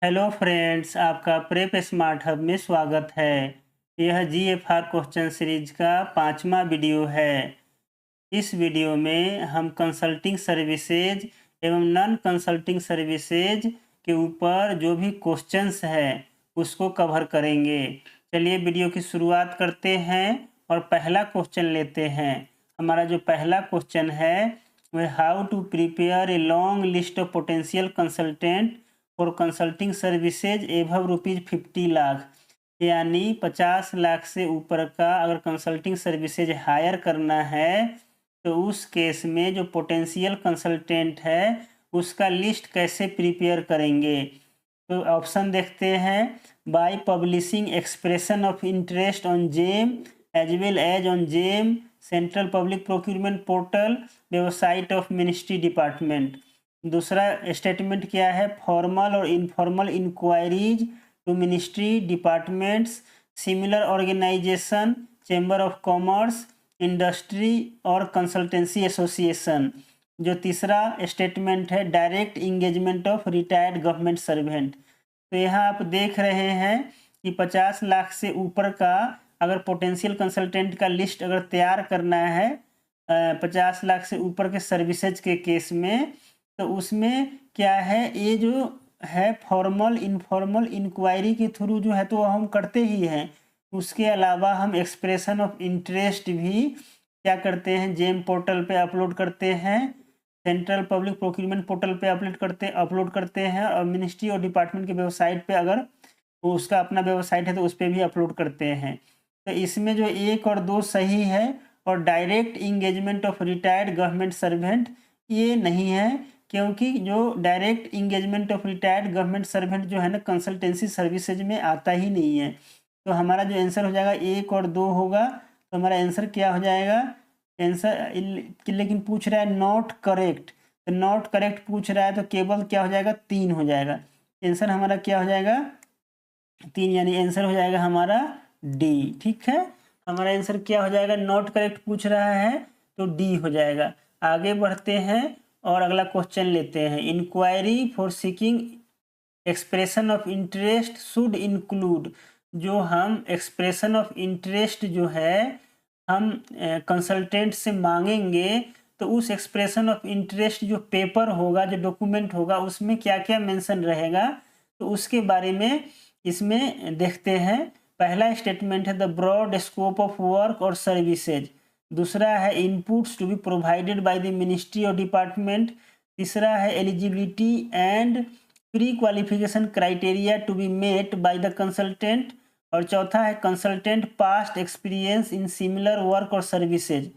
Hello friends, आपका prep smart hub में स्वागत है। यह जीएफआर क्वेश्चन सीरीज का 5वां वीडियो है। इस वीडियो में हम कंसल्टिंग सर्विसेज एवं नॉन कंसल्टिंग सर्विसेज के ऊपर जो भी क्वेश्चंस है उसको कवर करेंगे। चलिए वीडियो की शुरुआत करते हैं और पहला क्वेश्चन लेते हैं। हमारा जो पहला क्वेश्चन है वह how to prepare a long list of potential consultant for consulting services above ₹50 lakh, यानी 50 लाख से ऊपर का अगर कंसल्टिंग सर्विसेज हायर करना है तो उस केस में जो पोटेंशियल कंसल्टेंट है उसका लिस्ट कैसे प्रिपेयर करेंगे। तो ऑप्शन देखते हैं। By publishing expression of interest on GeM as well as on GeM central public procurement portal website of ministry department. दूसरा स्टेटमेंट क्या है, फॉर्मल और informal inquiries to ministry departments similar organisation chamber of commerce industry और consultancy association. जो तीसरा statement है direct engagement of retired government servant. तो यहाँ आप देख रहे हैं कि 50 लाख से ऊपर का अगर पोटेंशियल कंसल्टेंट का लिस्ट अगर तैयार करना है 50 लाख से ऊपर के सर्विसेज के केस में, तो उसमें क्या है, ये जो है फॉर्मल इनफॉर्मल इंक्वायरी के थ्रू जो है तो हम करते ही हैं। उसके अलावा हम एक्सप्रेशन ऑफ इंटरेस्ट भी क्या करते हैं, जेम पोर्टल पे अपलोड करते हैं, सेंट्रल पब्लिक प्रोक्यूरमेंट पोर्टल पे अपलोड करते हैं और मिनिस्ट्री और डिपार्टमेंट की वेबसाइट पे अगर वो उसका अपना वेबसाइट है तो उस पर भी अपलोड करते हैं। तो इसमें जो 1 और 2 सही है और direct engagement of retired government servant ये नहीं है, क्योंकि जो direct engagement of retired government servant जो है ना कंसल्टेंसी सर्विसेज में आता ही नहीं है। तो हमारा जो आंसर हो जाएगा 1 और 2 होगा। तो हमारा आंसर क्या हो जाएगा, आंसर लेकिन पूछ रहा है नॉट करेक्ट, तो नॉट करेक्ट पूछ रहा है तो केवल क्या हो जाएगा 3 हो जाएगा। आंसर हमारा क्या हो जाएगा 3, यानी आंसर हो जाएगा हमारा डी। ठीक है, हमारा आंसर क्या हो जाएगा, नॉट करेक्ट पूछ रहा है तो डी हो जाएगा। आगे बढ़ते हैं और अगला क्वेश्चन लेते हैं। Inquiry for seeking expression of interest should include. जो हम एक्सप्रेशन ऑफ इंटरेस्ट जो है हम कंसल्टेंट से मांगेंगे तो उस एक्सप्रेशन ऑफ इंटरेस्ट जो पेपर होगा, जो डॉक्यूमेंट होगा, उसमें क्या क्या मेंशन रहेगा तो उसके बारे में इसमें देखते हैं। पहला स्टेटमेंट है the broad scope of work और सर्विसेज। दूसरा है inputs to be provided by the ministry और डिपार्टमेंट। तीसरा है eligibility and pre qualification criteria to be met by the consultant. और चौथा है consultant past experience in similar work और सर्विसेज।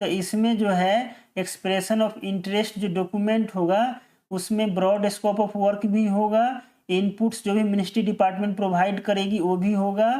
तो इसमें जो है एक्सप्रेशन ऑफ इंटरेस्ट जो डॉक्यूमेंट होगा उसमें ब्रॉड स्कोप ऑफ वर्क भी होगा, इनपुट्स जो भी मिनिस्ट्री डिपार्टमेंट प्रोवाइड करेगी वो भी होगा,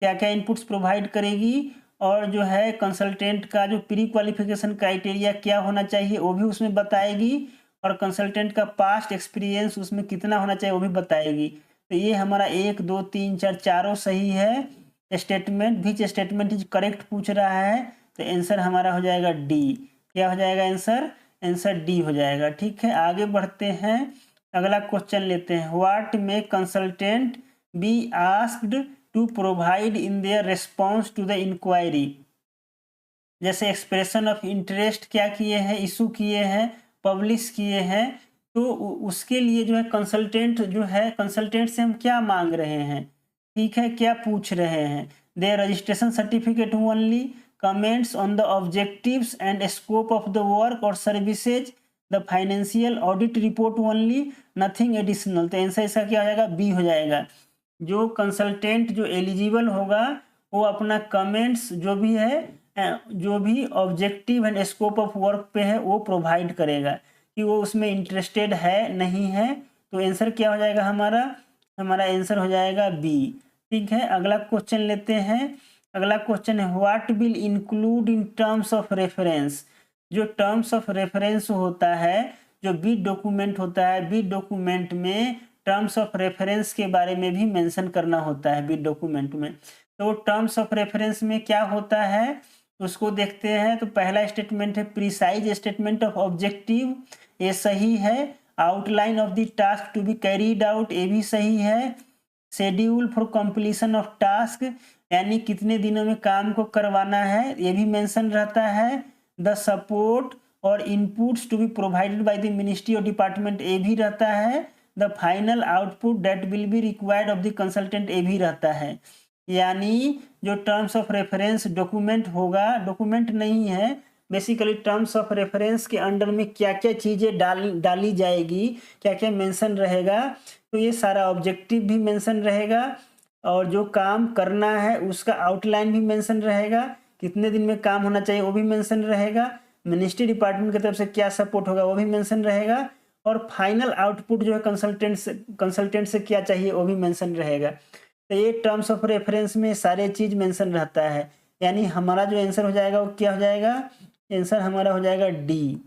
क्या क्या इनपुट्स प्रोवाइड करेगी, और जो है कंसल्टेंट का जो प्री क्वालिफिकेशन क्राइटेरिया क्या होना चाहिए वो भी उसमें बताएगी, और कंसल्टेंट का पास्ट एक्सपीरियंस उसमें कितना होना चाहिए वो भी बताएगी। तो ये हमारा 1 2 3 4 चारों सही है statement. Which statement is correct पूछ रहा है, तो आंसर हमारा हो जाएगा डी। क्या हो जाएगा आंसर, आंसर डी हो जाएगा। ठीक है, आगे बढ़ते हैं, अगला क्वेश्चन लेते हैं। What may consultant be asked to provide in their response to the inquiry. जैसे एक्सप्रेशन ऑफ इंटरेस्ट क्या किए हैं, इशू किए हैं, पब्लिश किए हैं, तो उसके लिए जो है कंसल्टेंट जो है कंसल्टेंट से हम क्या मांग रहे हैं, ठीक है, क्या पूछ रहे हैं। The registration certificate only, comments on the objectives and scope of the work और services, the financial audit report only, nothing additional. तो आंसर इसका क्या हो जाएगा, बी हो जाएगा। जो कंसल्टेंट जो एलिजिबल होगा वो अपना कमेंट्स जो भी है जो भी objective and scope of work पे है वो प्रोवाइड करेगा कि वो उसमें इंटरेस्टेड है नहीं है। तो आंसर क्या हो जाएगा हमारा, हमारा आंसर हो जाएगा बी। ठीक है, अगला क्वेश्चन लेते हैं। अगला क्वेश्चन है what will include in terms of reference. जो टर्म्स ऑफ रेफरेंस होता है, जो बिड डॉक्यूमेंट होता है, बिड डॉक्यूमेंट में टर्म्स ऑफ रेफरेंस के बारे में भी मेंशन करना होता है बिड डॉक्यूमेंट में। तो टर्म्स ऑफ रेफरेंस में क्या होता है उसको देखते हैं। तो पहला स्टेटमेंट है प्रिसाइज स्टेटमेंट ऑफ ऑब्जेक्टिव, ये सही है। Outline of the task to be carried out, ये भी सही है। Schedule for completion of task, यानी कितने दिनों में काम को करवाना है, ये भी मेंशन रहता है। द सपोर्ट और inputs to be provided by the ministry और डिपार्टमेंट, ये भी रहता है। The final output that will be required of the consultant, ये भी रहता है। यानी जो टर्म्स ऑफ रेफरेंस डॉक्यूमेंट होगा, डॉक्यूमेंट नहीं है बेसिकली, टर्म्स ऑफ रेफरेंस के अंडर में क्या क्या चीज़ें डाली जाएगी, क्या क्या मेंशन रहेगा, तो ये सारा ऑब्जेक्टिव भी मेंशन रहेगा और जो काम करना है उसका आउटलाइन भी मेंशन रहेगा, कितने दिन में काम होना चाहिए वो भी मेंशन रहेगा, मिनिस्ट्री डिपार्टमेंट की तरफ से क्या सपोर्ट होगा वो भी मेंशन रहेगा, और फाइनल आउटपुट जो है कंसल्टेंट से क्या चाहिए वो भी मेंशन रहेगा। तो ये टर्म्स ऑफ रेफरेंस में सारे चीज मेंशन रहता है। यानी हमारा जो आंसर हो जाएगा वो क्या हो जाएगा, आंसर हमारा हो जाएगा डी।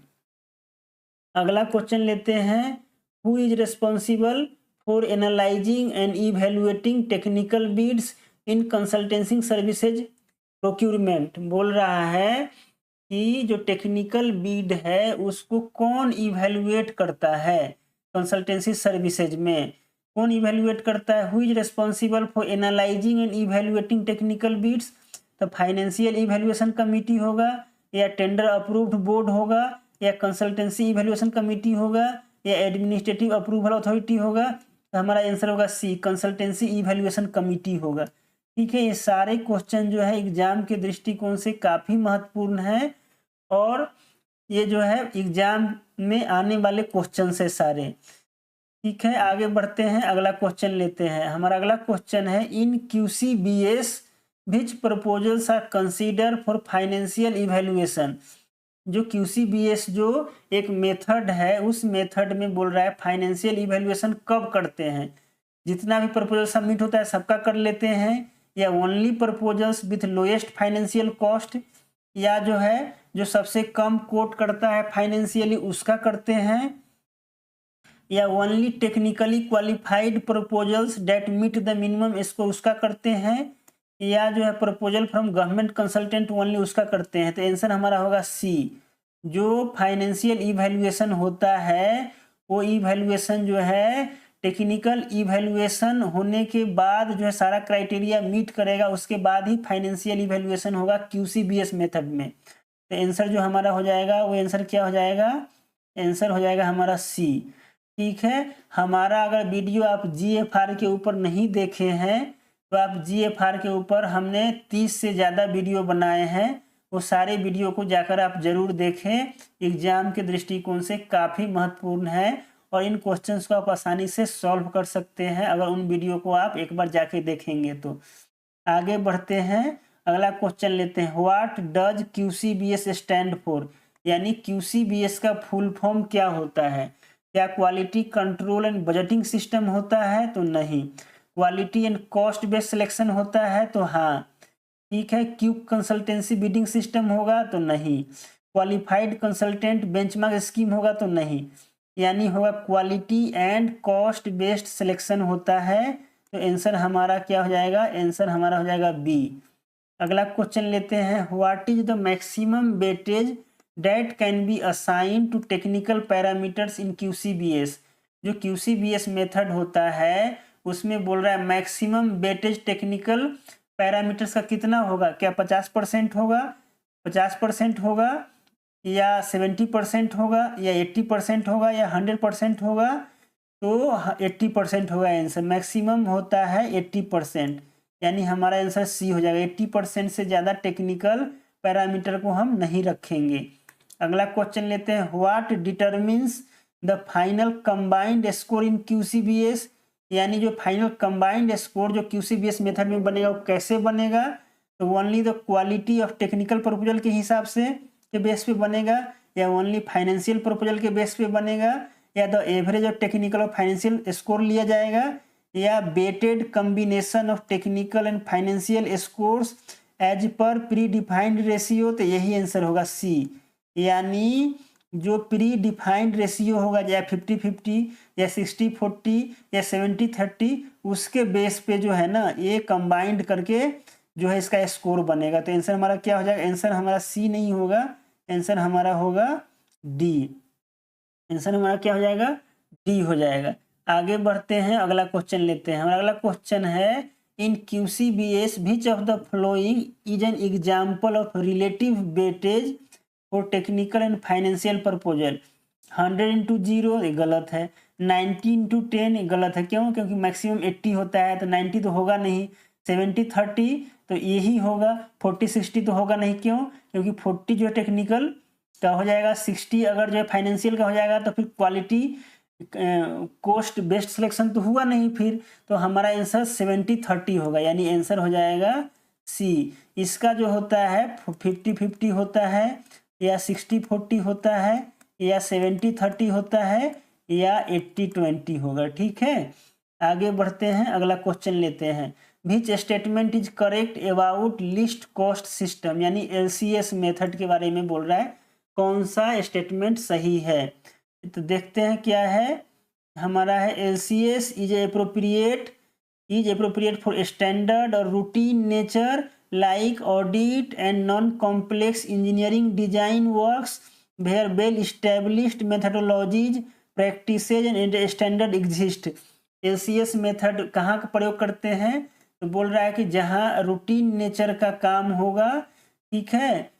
अगला क्वेश्चन लेते हैं, who is responsible for analysing and evaluating technical bids in consultancy services procurement. बोल रहा है कि जो टेक्निकल बिड है उसको कौन इवेलुएट करता है कंसल्टेंसी सर्विसेज में, कौन इवेलुएट करता है। Who is responsible for analysing and evaluating technical bids, तो फाइनेंशियल इवेल्युएशन कमिटी होगा, या टेंडर अप्रूव्ड बोर्ड होगा, या कंसल्टेंसी इवेल्युएशन कमिटी होगा, या एडमिनिस्ट्रेटिव अप्रूवल अथॉरिटी होगा। तो हमारा आंसर होगा सी, कंसल्टेंसी इवेल्युएशन कमिटी होगा। ठीक है, ये सारे क्वेश्चन जो है एग्जाम के दृष्टिकोण से काफ़ी महत्वपूर्ण है और ये जो है एग्जाम में आने वाले क्वेश्चन से सारे। ठीक है, आगे बढ़ते हैं, अगला क्वेश्चन लेते हैं। हमारा अगला क्वेश्चन है, इन QCBS which proposals are considered for financial evaluation। जो QCBS जो एक मेथड है, उस मेथड में बोल रहा है फाइनेंशियल इवेल्युएशन कब करते हैं, जितना भी प्रपोजल सबमिट होता है सबका कर लेते हैं, या only proposals with lowest financial cost, या जो है जो सबसे कम कोट करता है फाइनेंशियली उसका करते हैं, या only technically qualified proposals that meet the minimum score उसका करते हैं, या जो है proposal from government consultant only उसका करते हैं। तो आंसर हमारा होगा सी, जो फाइनेंशियल इवेल्युएशन होता है वो इवेल्युएशन जो है टेक्निकल इवेल्युएशन होने के बाद जो है सारा क्राइटेरिया मीट करेगा, उसके बाद ही फाइनेंशियल इवेल्युएशन होगा QCBS मेथड में। तो आंसर जो हमारा हो जाएगा वो आंसर क्या हो जाएगा, आंसर हो जाएगा हमारा सी। ठीक है, हमारा अगर वीडियो आप GFR के ऊपर नहीं देखे हैं तो आप GFR के ऊपर हमने 30 से ज़्यादा वीडियो बनाए हैं, वो सारे वीडियो को जाकर आप जरूर देखें, एग्जाम के दृष्टिकोण से काफ़ी महत्वपूर्ण है और इन क्वेश्चंस को आप आसानी से सॉल्व कर सकते हैं अगर उन वीडियो को आप एक बार जाके देखेंगे तो। आगे बढ़ते हैं, अगला क्वेश्चन लेते हैं, what does QCBS stand for, यानी QCBS का फुल फॉर्म क्या होता है। क्या quality control and budgeting system होता है, तो नहीं। Quality and cost based selection होता है, तो हाँ। ठीक है, क्यू कंसल्टेंसी बिडिंग सिस्टम होगा, तो नहीं। क्वालिफाइड कंसल्टेंट बेंचमार्क स्कीम होगा, तो नहीं। यानी होगा quality and cost based selection होता है। तो आंसर हमारा क्या हो जाएगा, आंसर हमारा हो जाएगा बी। अगला क्वेश्चन लेते हैं, what is the maximum weightage that can be assigned to technical parameters in QCBS। जो QCBS मेथड होता है उसमें बोल रहा है मैक्सिमम वेटेज टेक्निकल पैरामीटर्स का कितना होगा, क्या 50% होगा, 50% होगा, या 70% होगा, या 80% होगा, या 100% होगा। तो 80% होगा आंसर, मैक्सिमम होता है 80%, यानी हमारा आंसर सी हो जाएगा। 80% से ज़्यादा टेक्निकल पैरामीटर को हम नहीं रखेंगे। अगला क्वेश्चन लेते हैं, what determines the final combined score in QCBS, यानी जो फाइनल कंबाइंड स्कोर जो QCBS मेथड में बनेगा वो कैसे बनेगा। तो only the quality of technical proposal के हिसाब से के बेस पे बनेगा, या ओनली फाइनेंशियल प्रपोजल के बेस पे बनेगा, या द एवरेज ऑफ टेक्निकल और फाइनेंशियल स्कोर लिया जाएगा, या weighted combination of technical and financial scores as per predefined ratio. तो यही आंसर होगा सी, यानी जो प्री डिफाइंड रेशियो होगा या 50-50 या 60-40 या 70-30 उसके बेस पे जो है ना ये कंबाइंड करके जो है इसका स्कोर बनेगा। तो आंसर हमारा क्या हो जाएगा, आंसर हमारा सी नहीं होगा, आंसर हमारा होगा डी। आंसर हमारा क्या हो जाएगा, डी हो जाएगा। आगे बढ़ते हैं, अगला क्वेश्चन लेते हैं। हमारा अगला क्वेश्चन है, इन QCBS which of the following is an example of relative weightage for technical and financial proposal. 100/0 ये गलत है, 90/10 ये गलत है। क्यों? क्योंकि मैक्सिमम 80 होता है, तो 90 तो होगा नहीं। 70/30 तो यही होगा। 40/60 तो होगा नहीं। क्यों? क्योंकि 40 जो है टेक्निकल का हो जाएगा, 60 अगर जो है फाइनेंशियल का हो जाएगा, तो फिर क्वालिटी कॉस्ट बेस्ट सिलेक्शन तो हुआ नहीं फिर। तो हमारा आंसर 70/30 होगा, यानी आंसर हो जाएगा सी। इसका जो होता है 50/50 होता है, या 60/40 होता है, या 70/30 होता है, या 80/20 होगा। ठीक है, आगे बढ़ते हैं, अगला क्वेश्चन लेते हैं। Which statement is correct about list cost system, यानी LCS मेथड के बारे में बोल रहा है। कौन सा स्टेटमेंट सही है? तो देखते हैं क्या है हमारा है। LCS is appropriate for standard और routine nature like audit and non complex engineering design works where well established methodologies practices and standard exist. LCS method कहाँ का प्रयोग करते हैं? तो बोल रहा है कि जहाँ रूटीन नेचर का काम होगा, ठीक है,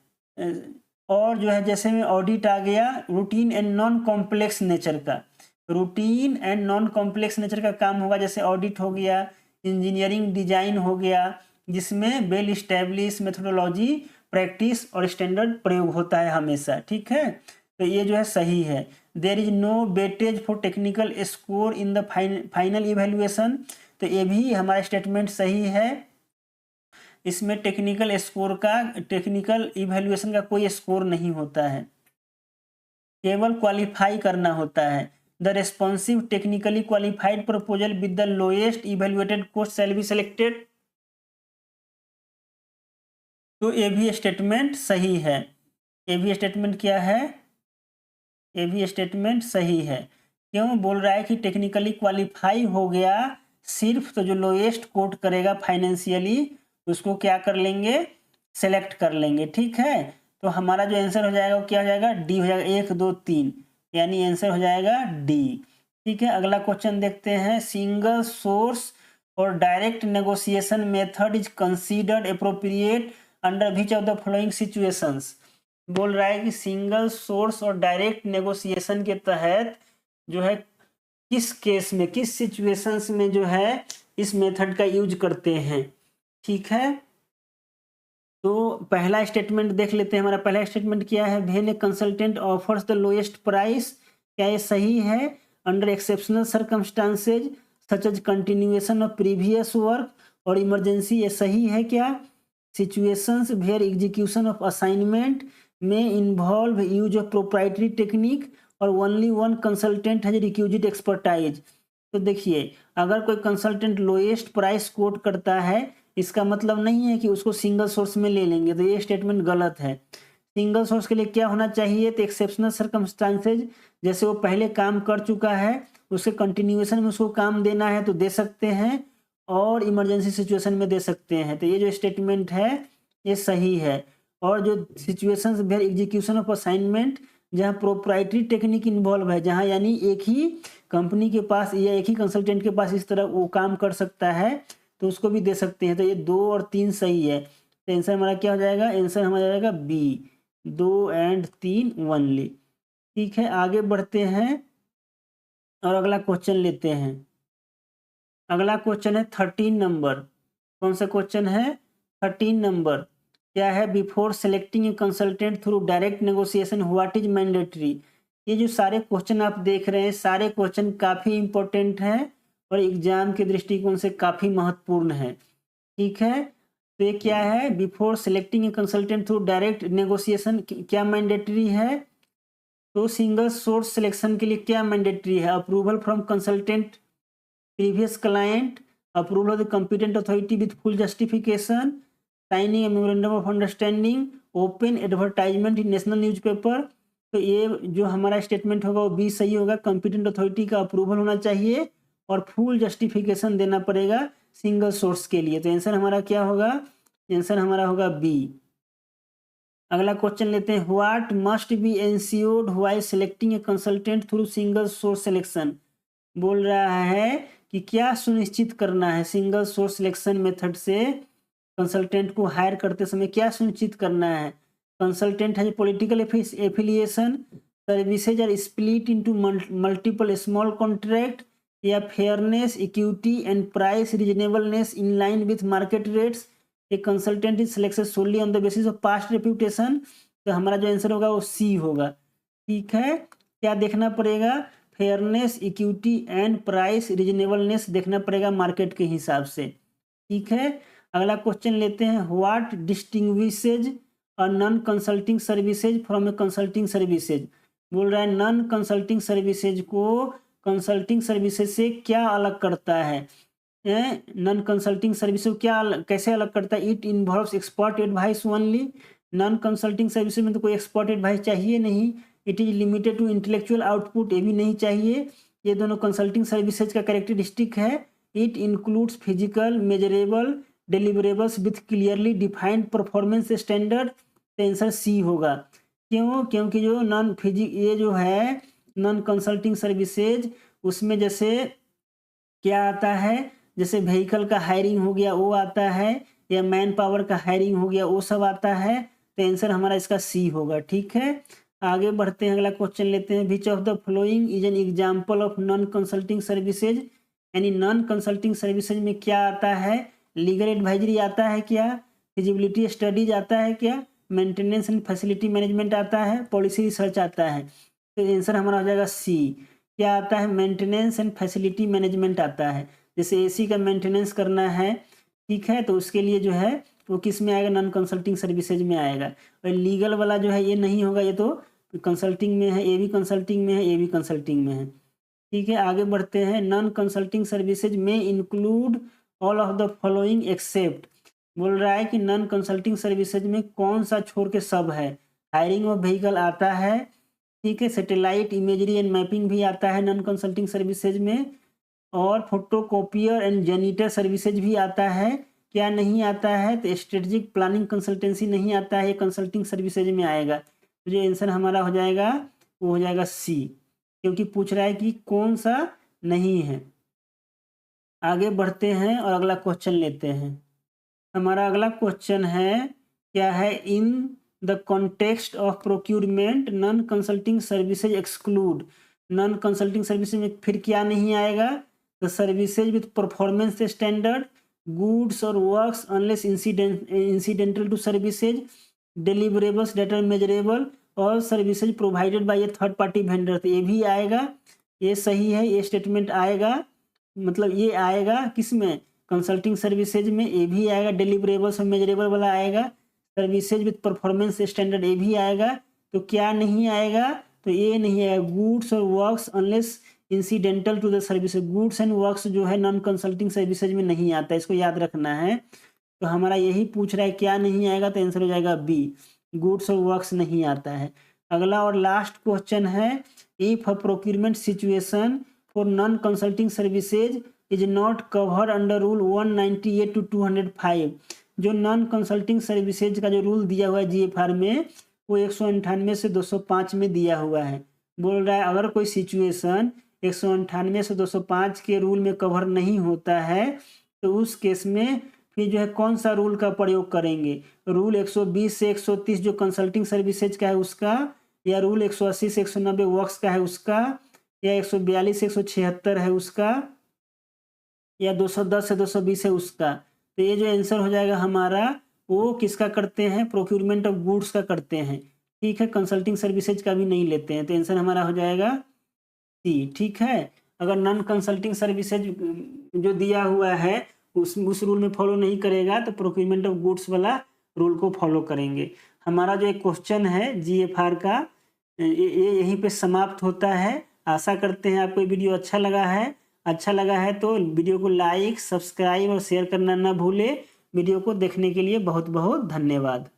और जो है जैसे में ऑडिट आ गया, routine and non complex nature का, routine and non complex nature का काम होगा, जैसे ऑडिट हो गया, इंजीनियरिंग डिजाइन हो गया, जिसमें वेल इस्टेब्लिश मेथोडोलॉजी प्रैक्टिस और स्टैंडर्ड प्रयोग होता है हमेशा। ठीक है, तो ये जो है सही है। There is no weightage for technical score in the final evaluation, तो ये भी हमारा स्टेटमेंट सही है। इसमें टेक्निकल स्कोर का, टेक्निकल इवेल्युएशन का कोई स्कोर नहीं होता है, केवल क्वालिफाई करना होता है। The responsive technically qualified proposal with the lowest evaluated cost shall be selected, तो ये भी स्टेटमेंट सही है। ये भी स्टेटमेंट क्या है? ये भी स्टेटमेंट सही है। क्यों बोल रहा है कि टेक्निकली क्वालिफाई हो गया सिर्फ, तो जो लोएस्ट कोट करेगा फाइनेंशियली उसको क्या कर लेंगे? सेलेक्ट कर लेंगे। ठीक है, तो हमारा जो आंसर हो जाएगा वो क्या हो जाएगा? डी हो जाएगा। 1 2 3, यानी आंसर हो जाएगा डी। ठीक है, अगला क्वेश्चन देखते हैं। सिंगल सोर्स और direct negotiation method is considered appropriate under which of the following situations. बोल रहा है कि सिंगल सोर्स और डायरेक्ट नेगोशिएशन के तहत जो है किस केस में, किस सिचुएशंस में जो है इस मेथड का यूज करते हैं। ठीक है, तो पहला स्टेटमेंट देख लेते हैं। हमारा पहला स्टेटमेंट क्या है? When a consultant offers the lowest price, क्या ये सही है? Under exceptional circumstances such as continuation of previous work और इमरजेंसी, ये सही है क्या? Situations where execution of assignment may involve use of proprietary technique और only one consultant has requisite expertise. तो देखिए, अगर कोई कंसल्टेंट लोएस्ट प्राइस कोट करता है, इसका मतलब नहीं है कि उसको सिंगल सोर्स में ले लेंगे, तो ये स्टेटमेंट गलत है। सिंगल सोर्स के लिए क्या होना चाहिए? तो एक्सेप्शनल सर्कमस्टांसेज, जैसे वो पहले काम कर चुका है, उसके कंटिन्यूएशन में उसको काम देना है तो दे सकते हैं, और इमरजेंसी सिचुएशन में दे सकते हैं। तो ये जो स्टेटमेंट है ये सही है। और जो situations where execution of assignment, जहाँ प्रोप्राइटरी टेक्निक इन्वॉल्व है, जहाँ यानी एक ही कंपनी के पास या एक ही कंसल्टेंट के पास इस तरह वो काम कर सकता है, तो उसको भी दे सकते हैं। तो ये 2 और 3 सही है। तो आंसर हमारा क्या हो जाएगा? आंसर हमारा जाएगा बी, 2 और 3 ओनली। ठीक है, आगे बढ़ते हैं और अगला क्वेश्चन लेते हैं। अगला क्वेश्चन है 13 नंबर। कौन सा क्वेश्चन है? 13 नंबर। क्या है? Before selecting A consultant through direct negotiation what is mandatory. ये जो सारे क्वेश्चन आप देख रहे हैं, सारे क्वेश्चन काफ़ी इंपॉर्टेंट हैं और एग्जाम के दृष्टिकोण से काफ़ी महत्वपूर्ण है। ठीक है, तो ये क्या है? बिफोर सेलेक्टिंग ए कंसल्टेंट थ्रू डायरेक्ट नेगोशिएशन क्या मैंडेटरी है? तो सिंगल सोर्स सिलेक्शन के लिए क्या मैंडेटरी है? Approval from consultant previous client, approval of the competent authority with full justification, signing a memorandum of understanding, open advertisement in national newspaper। तो ये जो हमारा स्टेटमेंट होगा वो बी सही होगा। कंपिटेंट अथॉरिटी का अप्रूवल होना चाहिए और फुल जस्टिफिकेशन देना पड़ेगा सिंगल सोर्स के लिए। तो आंसर हमारा क्या होगा? आंसर हमारा होगा बी। अगला क्वेश्चन लेते हैं। What must be ensured while selecting a consultant through single source selection. बोल रहा है कि क्या सुनिश्चित करना है सिंगल सोर्स सिलेक्शन मेथड से कंसल्टेंट को हायर करते समय क्या सुनिश्चित करना है। कंसल्टेंट है political affiliation, services are split into multiple small contract, या fairness, equity and price reasonableness in line with market rates. A consultant is selected solely on the basis of past reputation. तो हमारा जो answer होगा वो सी होगा। ठीक है, क्या देखना पड़ेगा, fairness, equity and price reasonableness देखना पड़ेगा मार्केट के हिसाब से। ठीक है, अगला क्वेश्चन लेते हैं। What distinguishes a non consulting services from A consulting services. बोल रहा है नॉन कंसल्टिंग सर्विसेज को कंसल्टिंग सर्विसेज से क्या अलग करता है। नॉन कंसल्टिंग सर्विस को क्या कैसे अलग करता है। It involves expert advice only. Non consulting service में तो कोई एक्सपर्ट एडवाइस चाहिए नहीं। It is limited to intellectual output, ये भी नहीं चाहिए। ये दोनों कंसल्टिंग सर्विसेज का कैरेक्टरिस्टिक है। It includes physical measurable deliverables with clearly defined performance standard. तो आंसर सी होगा। क्यों, क्योंकि जो ये जो है नॉन कंसल्टिंग सर्विसेज, उसमें जैसे क्या आता है, जैसे व्हीकल का हायरिंग हो गया वो आता है, या मैन पावर का हायरिंग हो गया वो सब आता है। तो आंसर हमारा इसका सी होगा। ठीक है, आगे बढ़ते हैं, अगला क्वेश्चन लेते हैं। Which of the following is an example of non consulting services. यानी नॉन कंसल्टिंग सर्विसेज में क्या आता है, लीगल एडवाइजरी आता है क्या, फिजिबिलिटी स्टडीज आता है क्या, मेंटेनेंस एंड फैसिलिटी मैनेजमेंट आता है, पॉलिसी रिसर्च आता है। तो आंसर हमारा हो जाएगा सी। क्या आता है, मेंटेनेंस एंड फैसिलिटी मैनेजमेंट आता है। जैसे एसी का मेंटेनेंस करना है, ठीक है, तो उसके लिए जो है वो किस में आएगा, नॉन कंसल्टिंग सर्विसेज में आएगा। और लीगल वाला जो है ये नहीं होगा, ये तो कंसल्टिंग में है, ये भी कंसल्टिंग में है, ये भी कंसल्टिंग में है। ठीक है, आगे बढ़ते हैं। नॉन कंसल्टिंग सर्विसेज में include all of the following except. बोल रहा है कि नॉन कंसल्टिंग सर्विसेज में कौन सा छोड़ के सब है। हायरिंग ऑफ व्हीकल आता है, ठीक है, सैटेलाइट इमेजरी एंड मैपिंग भी आता है नॉन कंसल्टिंग सर्विसेज में, और फोटोकॉपियर एंड जेनिटर सर्विसेज भी आता है। क्या नहीं आता है, तो स्ट्रेटेजिक प्लानिंग कंसल्टेंसी नहीं आता है, ये कंसल्टिंग सर्विसेज में आएगा। तो जो आंसर हमारा हो जाएगा वो हो जाएगा सी, क्योंकि पूछ रहा है कि कौन सा नहीं है। आगे बढ़ते हैं और अगला क्वेश्चन लेते हैं। हमारा अगला क्वेश्चन है, क्या है, in the context of procurement non consulting services exclude. Non consulting services में फिर क्या नहीं आएगा, the services with performance standard, goods और works unless incidental to services, deliverables that are measurable, और services provided by a third party vendor. तो ये भी आएगा, ये सही है, ये स्टेटमेंट आएगा। मतलब ये आएगा किस में, कंसल्टिंग सर्विसेज में। ये भी आएगा, डिलीवरेबल्स और मेजरेबल वाला आएगा। सर्विसेज विथ परफॉर्मेंस स्टैंडर्ड ये भी आएगा। तो क्या नहीं आएगा, तो ये नहीं आएगा, गुड्स और works unless incidental to the service. Goods and works जो है नॉन कंसल्टिंग सर्विसेज में नहीं आता, इसको याद रखना है। तो हमारा यही पूछ रहा है क्या नहीं आएगा, तो आंसर हो जाएगा बी, गुड्स और वर्क्स नहीं आता है। अगला और लास्ट क्वेश्चन है, if a procurement situation for non consulting services is not covered under rule 198 to 205। जो नॉन कंसल्टिंग सर्विसेज का जो रूल दिया हुआ है जीएफआर में, वो 198 से 205 में दिया हुआ है। बोल रहा है अगर कोई सिचुएशन 198 से 205 के रूल में कवर नहीं होता है, तो उस केस में फिर जो है कौन सा रूल का प्रयोग करेंगे। रूल 120 से 130 जो कंसल्टिंग सर्विसेज का है उसका, या रूल 180 से 190 वर्क्स का है उसका, या 142 से 176 है उसका, या 210 से 220 है उसका। तो ये जो आंसर हो जाएगा हमारा, वो किसका करते हैं, प्रोक्यूरमेंट ऑफ गुड्स का करते हैं। ठीक है, कंसल्टिंग सर्विसेज का भी नहीं लेते हैं। तो आंसर हमारा हो जाएगा सी। ठीक है, अगर नॉन कंसल्टिंग सर्विसेज जो दिया हुआ है उस रूल में फॉलो नहीं करेगा, तो प्रोक्यूरमेंट ऑफ गुड्स वाला रूल को फॉलो करेंगे। हमारा जो एक क्वेश्चन है जीएफआर का, ये यहीं पे समाप्त होता है। आशा करते हैं आपको ये वीडियो अच्छा लगा है। अच्छा लगा है तो वीडियो को लाइक, सब्सक्राइब और शेयर करना ना भूले। वीडियो को देखने के लिए बहुत बहुत धन्यवाद।